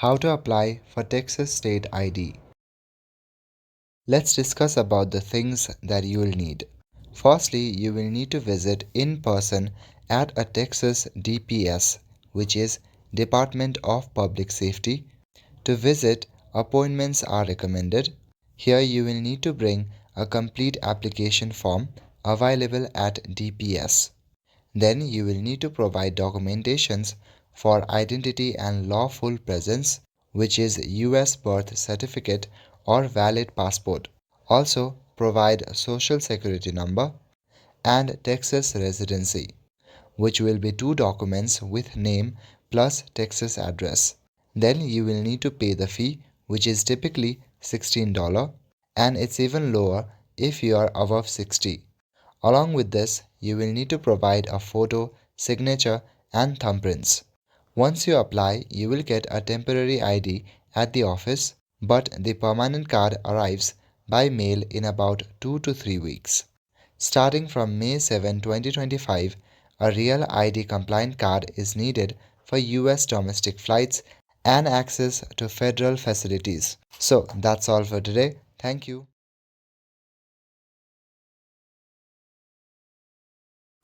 How to apply for Texas state ID. Let's discuss about the things that you will need. Firstly, you will need to visit in person at a Texas DPS, which is Department of Public Safety. To visit, appointments are recommended. Here you will need to bring a complete application form available at DPS. Then you will need to provide documentations for identity and lawful presence, which is US birth certificate or valid passport. Also provide social security number and Texas residency, which will be two documents with name plus Texas address. Then you will need to pay the fee, which is typically $16, and it's even lower if you are above 60. Along with this, you will need to provide a photo, signature, and thumbprints. Once you apply, you will get a temporary ID at the office, but the permanent card arrives by mail in about 2 to 3 weeks. Starting from May 7, 2025, a real ID compliant card is needed for US domestic flights and access to federal facilities. So that's all for today. Thank you.